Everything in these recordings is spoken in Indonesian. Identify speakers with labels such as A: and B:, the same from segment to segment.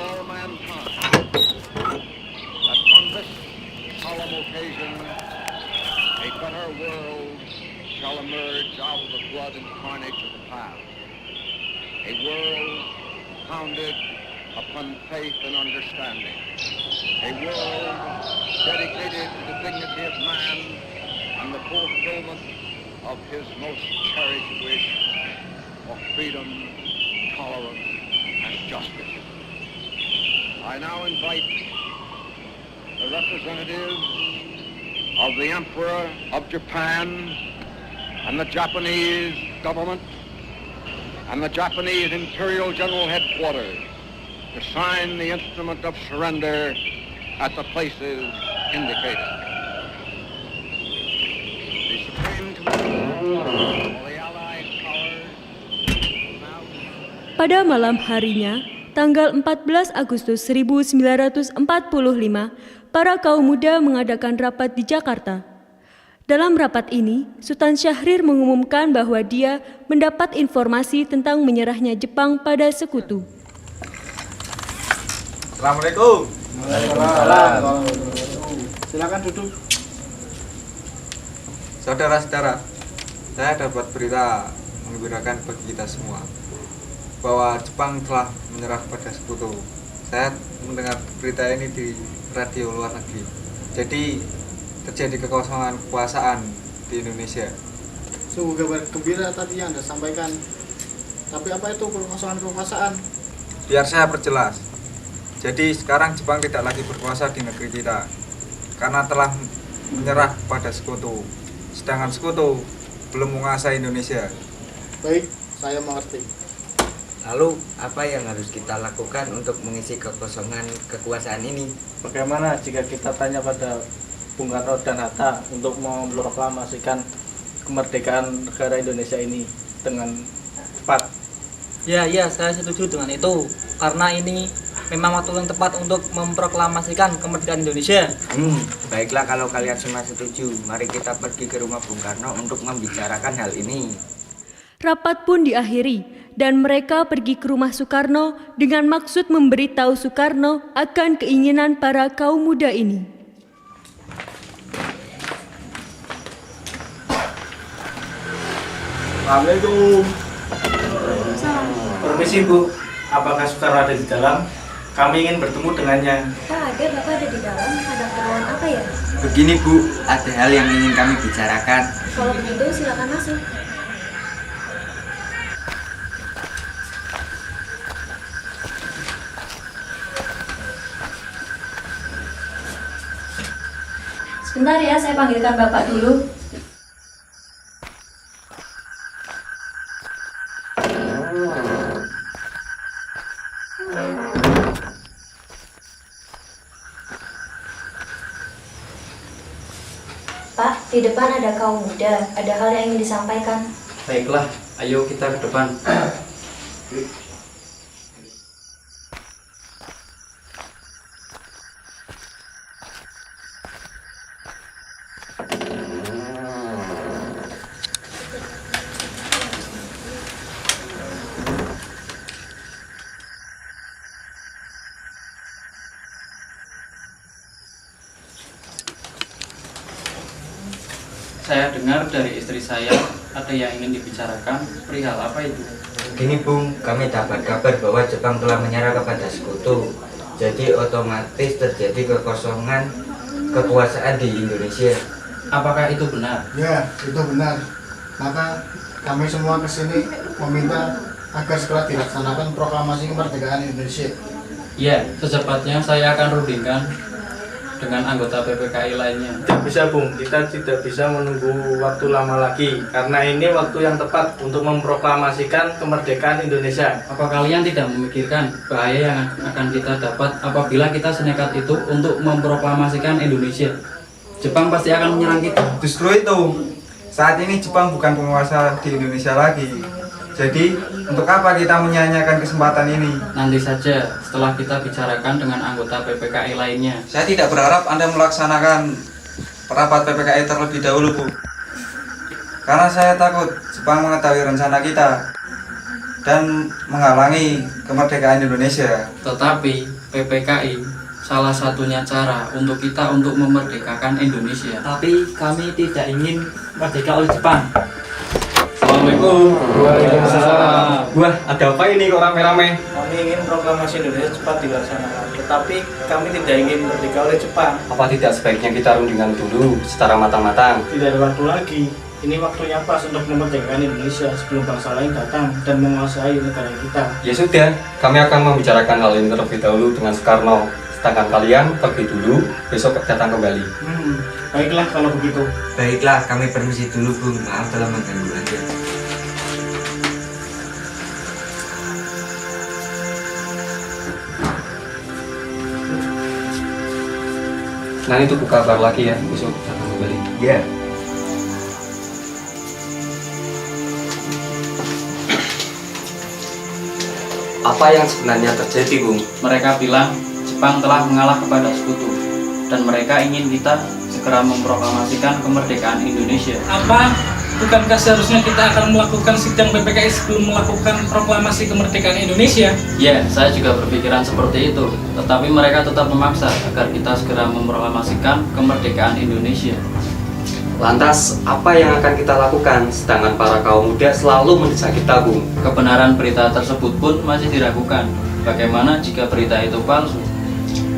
A: all mankind that on this solemn occasion a better world shall emerge out of the blood and carnage of the past. A world founded upon faith and understanding. A world dedicated to the dignity of man and the fulfillment of his most cherished wish for freedom, tolerance, and justice. I now invite the representatives of the Emperor of Japan and the Japanese government and the Japanese Imperial General Headquarters to sign the instrument of surrender at the places indicated. The Supreme Commander of the Allied Powers now...
B: Pada malam harinya, tanggal 14 Agustus 1945, para kaum muda mengadakan rapat di Jakarta. Dalam rapat ini, Sultan Syahrir mengumumkan bahwa dia mendapat informasi tentang menyerahnya Jepang pada sekutu.
C: Assalamualaikum.
D: Waalaikumsalam. Silakan duduk.
C: Saudara-saudara, saya dapat berita menggembirakan bagi kita semua bahwa Jepang telah menyerah pada sekutu. Saya mendengar berita ini di radio luar negeri. Jadi terjadi kekosongan kekuasaan di Indonesia.
D: Sungguh kabar gembira tadi yang Anda sampaikan. Tapi apa itu kekosongan kekuasaan?
C: Biar saya perjelas. Jadi sekarang Jepang tidak lagi berkuasa di negeri kita karena telah menyerah pada sekutu. Sedangkan sekutu belum menguasai Indonesia.
D: Baik, saya mengerti.
E: Lalu apa yang harus kita lakukan untuk mengisi kekosongan kekuasaan ini?
F: Bagaimana jika kita tanya pada Bung Karno dan Hatta untuk memproklamasikan kemerdekaan negara Indonesia ini dengan cepat?
G: Ya, saya setuju dengan itu. Karena ini memang waktu yang tepat untuk memproklamasikan kemerdekaan Indonesia.
E: Baiklah kalau kalian semua setuju, mari kita pergi ke rumah Bung Karno untuk membicarakan hal ini.
B: Rapat pun diakhiri dan mereka pergi ke rumah Soekarno dengan maksud memberitahu Soekarno akan keinginan para kaum muda ini.
F: Assalamualaikum. Permisi Bu, apakah Soekarno ada di dalam? Kami ingin bertemu dengannya.
H: Tak ada, Bapak ada di dalam. Ada keperluan apa ya?
E: Begini Bu, ada hal yang ingin kami bicarakan.
H: Kalau begitu silakan masuk. Sebentar ya, saya panggilkan Bapak dulu. Pak, di depan ada kaum muda. Ada hal yang ingin disampaikan.
F: Baiklah, ayo kita ke depan. Saya dengar dari istri saya ada yang ingin dibicarakan. Perihal apa itu?
E: Begini Bung, kami dapat kabar bahwa Jepang telah menyerah kepada sekutu. Jadi otomatis terjadi kekosongan kekuasaan di Indonesia.
F: Apakah itu benar?
D: Ya, itu benar. Maka kami semua kesini meminta agar segera dilaksanakan proklamasi kemerdekaan Indonesia.
F: Ya, secepatnya saya akan rundingkan dengan anggota PPKI lainnya. Tidak bisa Bung, kita tidak bisa menunggu waktu lama lagi karena ini waktu yang tepat untuk memproklamasikan kemerdekaan Indonesia. Apa kalian tidak memikirkan bahaya yang akan kita dapat apabila kita senekat itu untuk memproklamasikan Indonesia? Jepang pasti akan menyerang kita.
C: Justru itu, saat ini Jepang bukan penguasa di Indonesia lagi. Jadi, untuk apa kita menyia-nyiakan kesempatan ini?
F: Nanti saja setelah kita bicarakan dengan anggota PPKI lainnya.
C: Saya tidak berharap Anda melaksanakan rapat PPKI terlebih dahulu, Bu. Karena saya takut Jepang mengetahui rencana kita. dan menghalangi kemerdekaan Indonesia.
F: Tetapi PPKI salah satunya cara untuk kita untuk memerdekakan Indonesia.
G: Tapi kami tidak ingin merdeka oleh Jepang.
F: Assalamualaikum.
I: Waalaikumsalam.
F: Wah, ada apa ini kok rame-rame?
I: Kami ingin proklamasi Indonesia cepat dilaksanakan, tetapi kami tidak ingin merdeka oleh Jepang.
J: Apa tidak sebaiknya kita rundingan dulu secara matang-matang?
I: Tidak ada waktu lagi. Ini waktunya pas untuk memerdekakan Indonesia sebelum bangsa lain datang dan menguasai negara kita.
J: Ya sudah, kami akan membicarakan hal ini terlebih dahulu dengan Soekarno. Sedangkan kalian pergi dulu, besok datang kembali.
I: Baiklah kalau begitu.
E: Baiklah, kami permisi dulu, Bung. Maaf telah mengganggu Anda.
J: Nanti tunggu kabar lagi ya, besok datang kembali.
E: Ya.
J: Apa yang sebenarnya terjadi, Bung?
F: Mereka bilang Jepang telah mengalah kepada sekutu dan mereka ingin kita segera memproklamasikan kemerdekaan Indonesia.
K: Apa? Bukankah seharusnya kita akan melakukan sidang PPKI sebelum melakukan proklamasi kemerdekaan Indonesia?
F: Ya, saya juga berpikiran seperti itu. Tetapi mereka tetap memaksa agar kita segera memproklamasikan kemerdekaan Indonesia.
J: Lantas, apa yang akan kita lakukan? Sedangkan para kaum muda selalu mendesak kita, Bung.
F: Kebenaran berita tersebut pun masih diragukan. Bagaimana jika berita itu palsu?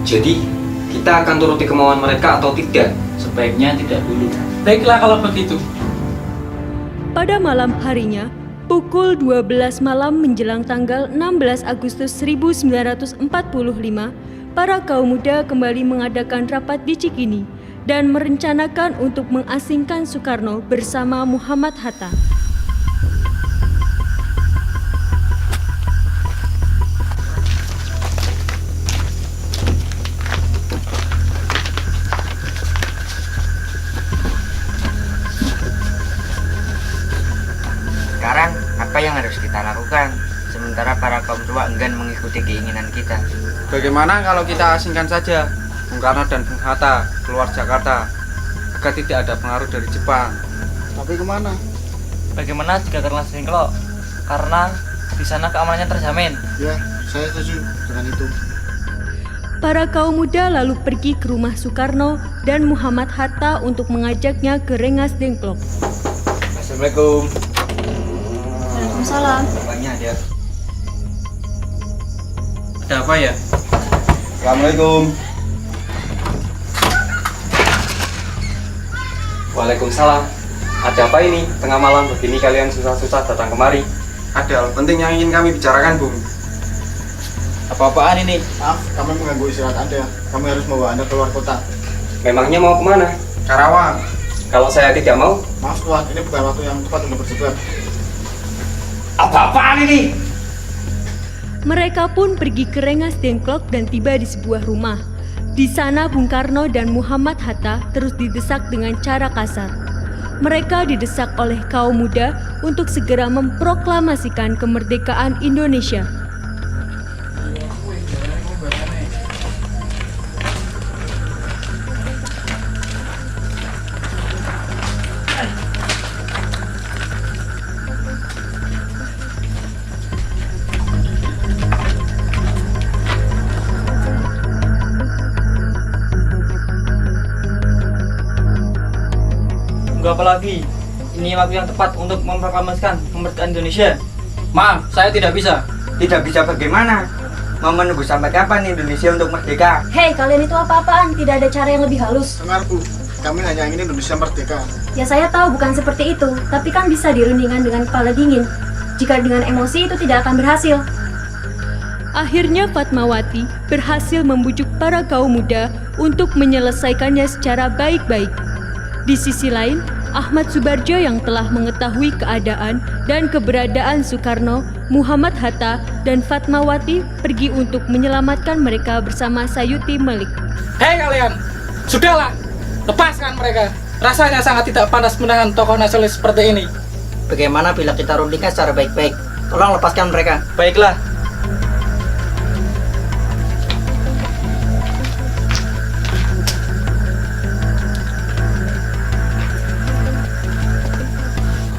J: Jadi, kita akan turuti kemauan mereka atau tidak?
F: Sebaiknya tidak dulu.
K: Baiklah kalau begitu.
B: Pada malam harinya, pukul 12 malam menjelang tanggal 16 Agustus 1945, para kaum muda kembali mengadakan rapat di Cikini dan merencanakan untuk mengasingkan Soekarno bersama Muhammad Hatta.
E: Sekarang, apa yang harus kita lakukan? Sementara para kaum tua enggan mengikuti keinginan kita.
C: Bagaimana kalau kita asingkan saja Bung Karno dan Bung Hatta keluar Jakarta agar tidak ada pengaruh dari Jepang?
D: Tapi kemana?
G: Bagaimana jika Karna Singklo? Karena di sana keamanannya terjamin.
D: Ya, saya setuju dengan itu.
B: Para kaum muda lalu pergi ke rumah Soekarno dan Muhammad Hatta untuk mengajaknya ke Rengas Dengklok.
C: Assalamualaikum.
H: Waalaikumsalam.
E: Bapaknya ada.
F: Ada apa ya?
C: Assalamualaikum.
J: Waalaikumsalam. Ada apa ini? Tengah malam begini kalian susah-susah datang kemari.
C: Ada hal penting yang ingin kami bicarakan, Bung.
G: Apa-apaan ini?
D: Maaf, kami mengganggu istirahat Anda. Kami harus membawa Anda keluar kota.
J: Memangnya mau kemana?
C: Karawang.
J: Kalau saya tidak mau,
D: Maaf Tuan, ini bukan waktu yang tepat untuk berdebat.
J: apa-apaan ini?
B: Mereka pun pergi ke Rengas Dengklok dan tiba di sebuah rumah. Di sana Bung Karno dan Muhammad Hatta terus didesak dengan cara kasar. Mereka didesak oleh kaum muda untuk segera memproklamasikan kemerdekaan Indonesia.
G: Tunggu apa lagi? Ini waktu yang tepat untuk memproklamasikan kemerdekaan Indonesia.
F: Maaf, saya tidak bisa.
E: Tidak bisa bagaimana? Mau menunggu sampai kapan Indonesia untuk merdeka?
H: Hei, kalian itu apa-apaan? Tidak ada cara yang lebih halus.
D: Dengar Bu, kami hanya ingin Indonesia merdeka.
H: Ya saya tahu bukan seperti itu, tapi kan bisa dirundingkan dengan kepala dingin. Jika dengan emosi itu tidak akan berhasil.
B: Akhirnya Fatmawati berhasil membujuk para kaum muda untuk menyelesaikannya secara baik-baik. Di sisi lain, Ahmad Subarjo yang telah mengetahui keadaan dan keberadaan Soekarno, Muhammad Hatta, dan Fatmawati pergi untuk menyelamatkan mereka bersama Sayuti Malik.
K: Hei kalian, sudahlah, lepaskan mereka. Rasanya sangat tidak pantas menahan tokoh nasionalis seperti ini.
G: Bagaimana bila kita rundingkan secara baik-baik? Tolong lepaskan mereka.
F: Baiklah.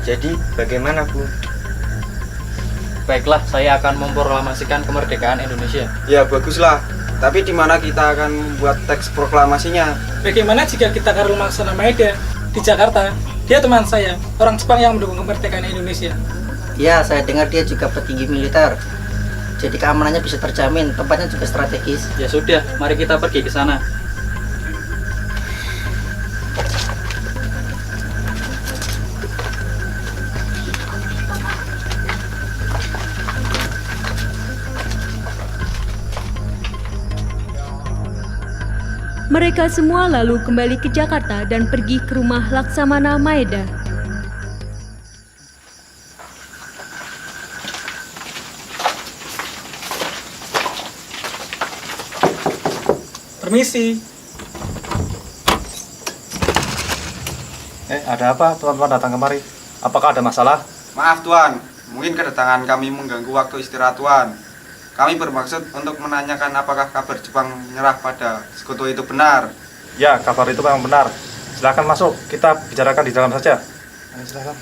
E: Jadi bagaimana, Bu?
F: baiklah, saya akan memproklamasikan kemerdekaan Indonesia.
C: Ya baguslah, tapi di mana kita akan membuat teks proklamasinya?
K: Bagaimana jika kita Karl Laksana Maeda di Jakarta? Dia teman saya, orang Jepang yang mendukung kemerdekaan Indonesia.
L: Ya, saya dengar dia juga petinggi militer. Jadi keamanannya bisa terjamin, tempatnya juga strategis.
F: Ya sudah, mari kita pergi ke sana.
B: Mereka semua lalu kembali ke Jakarta dan pergi ke rumah Laksamana Maeda.
F: Permisi.
M: Ada apa tuan-tuan datang kemari? Apakah ada masalah?
C: Maaf Tuan, mungkin kedatangan kami mengganggu waktu istirahat Tuan. Kami bermaksud untuk menanyakan apakah kabar Jepang menyerah pada sekutu itu benar.
M: Ya, kabar itu memang benar. Silakan masuk, kita bicarakan di dalam saja. Ayo, silakan.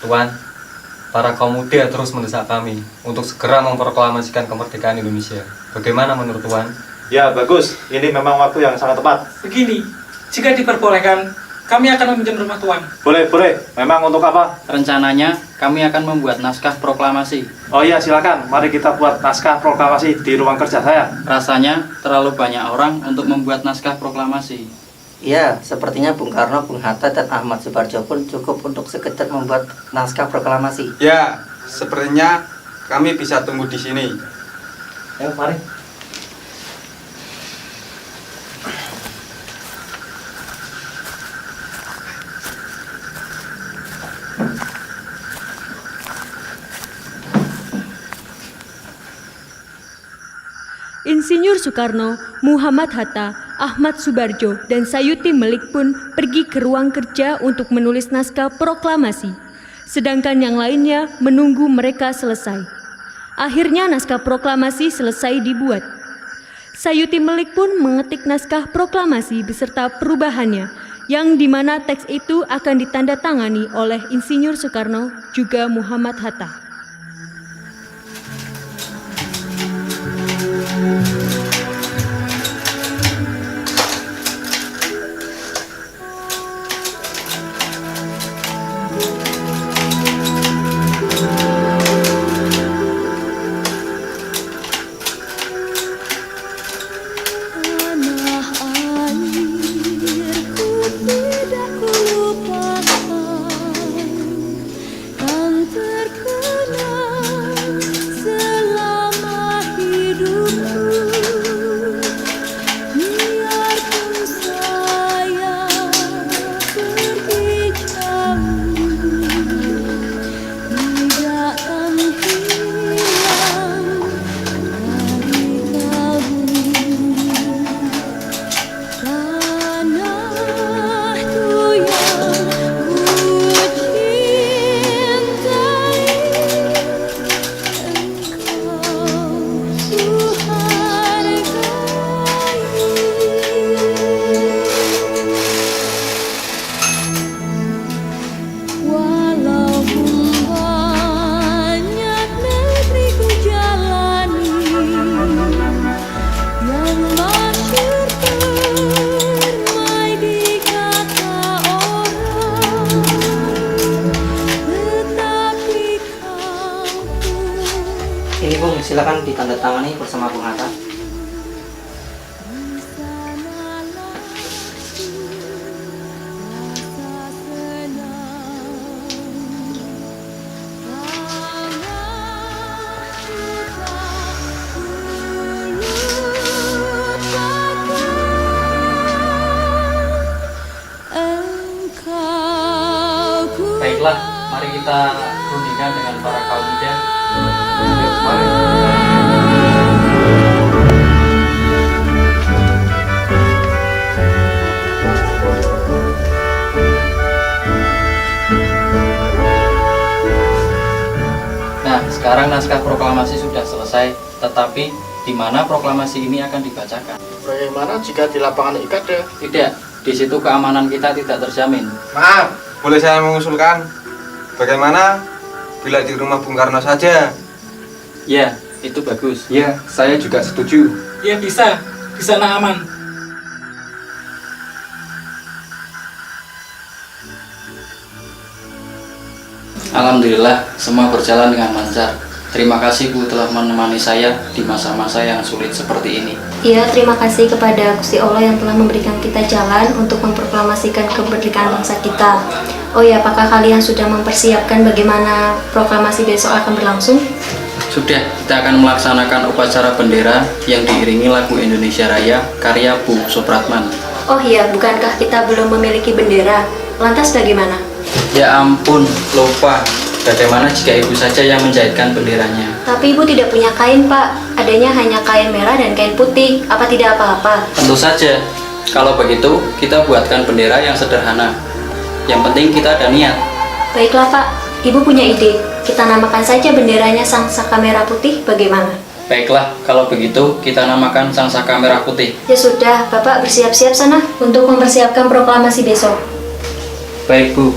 J: Tuan, para kaum muda terus mendesak kami untuk segera memproklamasikan kemerdekaan Indonesia. Bagaimana menurut Tuan?
M: Ya, bagus. Ini memang waktu yang sangat tepat.
K: Begini, jika diperbolehkan, kami akan meminjam rumah Tuan.
M: Boleh, boleh. Memang untuk apa?
F: Rencananya, kami akan membuat naskah proklamasi.
M: Oh iya, silakan. Mari kita buat naskah proklamasi di ruang kerja saya.
F: Rasanya terlalu banyak orang untuk membuat naskah proklamasi.
L: Ya, sepertinya Bung Karno, Bung Hatta, dan Ahmad Subarjo pun cukup untuk sekedar membuat naskah proklamasi.
C: Ya, sepertinya kami bisa tunggu di sini.
L: Ayo, mari.
B: Insinyur Soekarno, Muhammad Hatta, Ahmad Subarjo, dan Sayuti Melik pun pergi ke ruang kerja untuk menulis naskah proklamasi. Sedangkan yang lainnya menunggu mereka selesai. Akhirnya naskah proklamasi selesai dibuat. Sayuti Melik pun mengetik naskah proklamasi beserta perubahannya, yang dimana teks itu akan ditandatangani oleh Insinyur Soekarno juga Muhammad Hatta.
L: Ini Bung, silakan ditandatangani bersama Bung Hatta.
F: Baiklah, mari kita rundingkan dengan para kaum muda. Mari. naskah proklamasi sudah selesai, tetapi di mana proklamasi ini akan dibacakan?
I: Bagaimana jika di lapangan IKADA?
F: Tidak, di situ keamanan kita tidak terjamin.
C: Maaf, boleh saya mengusulkan? Bagaimana bila di rumah Bung Karno saja?
F: Ya, itu bagus.
J: Ya, saya juga setuju.
K: Ya bisa, di sana aman.
F: Alhamdulillah, semua berjalan dengan lancar. Terima kasih Bu telah menemani saya di masa-masa yang sulit seperti ini.
H: Iya, terima kasih kepada Gusti Allah yang telah memberikan kita jalan untuk memproklamasikan kemerdekaan bangsa kita. Oh ya, apakah kalian sudah mempersiapkan bagaimana proklamasi besok akan berlangsung?
F: Sudah, kita akan melaksanakan upacara bendera yang diiringi lagu Indonesia Raya karya Bu Supratman.
H: Oh iya, bukankah kita belum memiliki bendera? Lantas bagaimana?
F: Ya ampun, lupa. Bagaimana jika ibu saja yang menjahitkan benderanya?
H: Tapi ibu tidak punya kain, Pak. Adanya hanya kain merah dan kain putih. Apa tidak apa-apa?
F: Tentu saja. Kalau begitu, kita buatkan bendera yang sederhana. Yang penting kita ada niat.
H: Baiklah, Pak. Ibu punya ide. Kita namakan saja benderanya Sang Saka Merah Putih. Bagaimana?
F: Baiklah, kalau begitu kita namakan Sang Saka Merah Putih.
H: Ya sudah, Bapak bersiap-siap sana untuk mempersiapkan proklamasi besok.
F: Baik, Bu.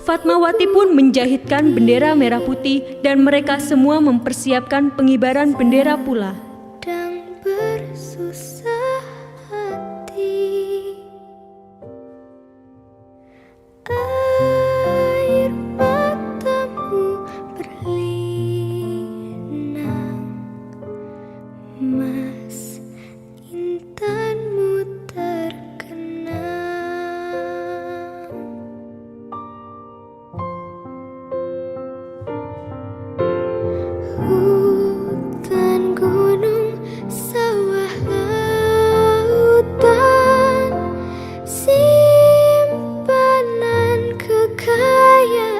B: Fatmawati pun menjahitkan bendera merah putih dan mereka semua mempersiapkan pengibaran bendera pula.
N: Sedang bersusah hati, air matamu berlinang, mas intanmu terkenang. Hutan, gunung, sawah, lautan, simpanan kekayaan.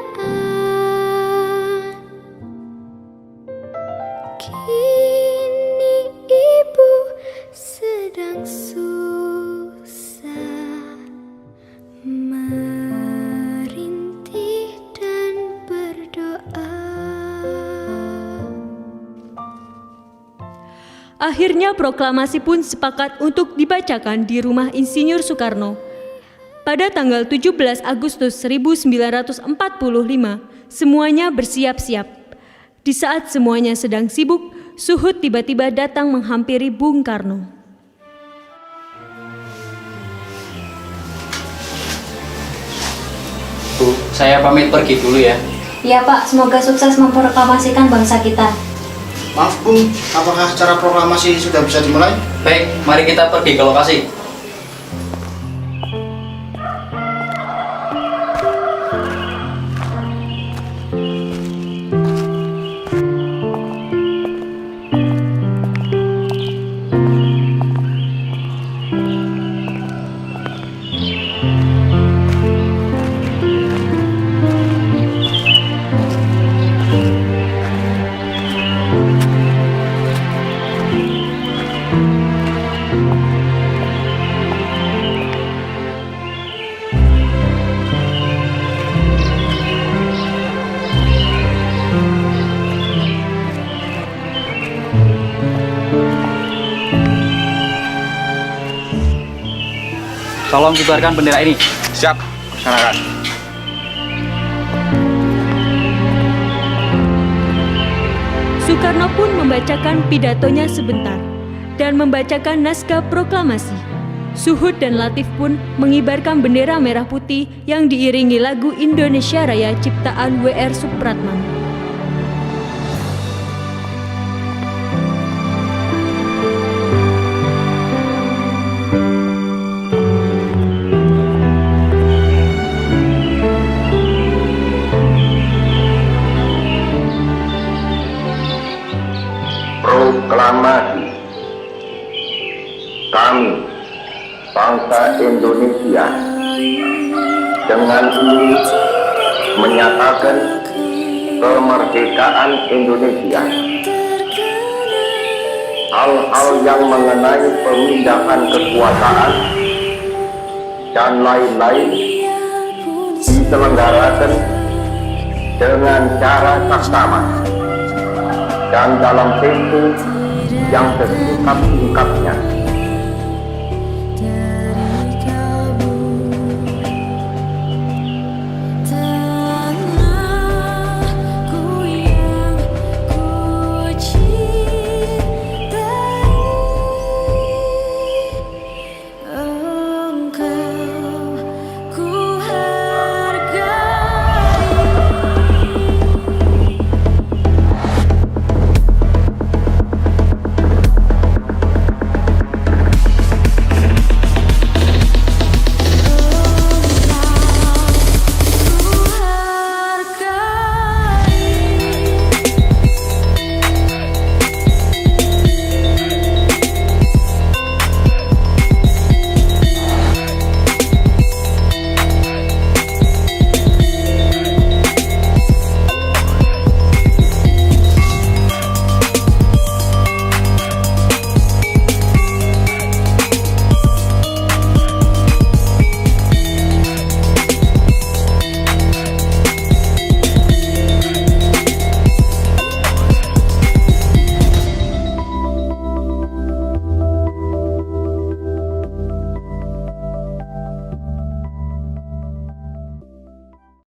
N: Kini ibu sedang susah, merintih dan berdoa.
B: Akhirnya proklamasi pun sepakat untuk dibacakan di rumah Insinyur Soekarno. Pada tanggal 17 Agustus 1945, semuanya bersiap-siap. Di saat semuanya sedang sibuk, Suhut tiba-tiba datang menghampiri Bung Karno.
F: Bu, saya pamit pergi dulu ya.
H: Ya Pak, semoga sukses memproklamasikan bangsa kita.
D: Maaf Bung, apakah acara proklamasi sudah bisa dimulai?
F: Baik, mari kita pergi ke lokasi. Tolong kibarkan bendera ini.
M: Siap, laksanakan.
B: Soekarno pun membacakan pidatonya sebentar dan membacakan naskah proklamasi. Suhut dan Latif pun mengibarkan bendera merah putih yang diiringi lagu Indonesia Raya ciptaan W.R. Supratman.
O: Proklamasi. Kami, bangsa Indonesia, dengan ini menyatakan kemerdekaan Indonesia hal-hal yang mengenai pemindahan kekuasaan dan lain-lain diselenggarakan dengan cara saksama dan dalam tempo yang sesingkat-singkatnya.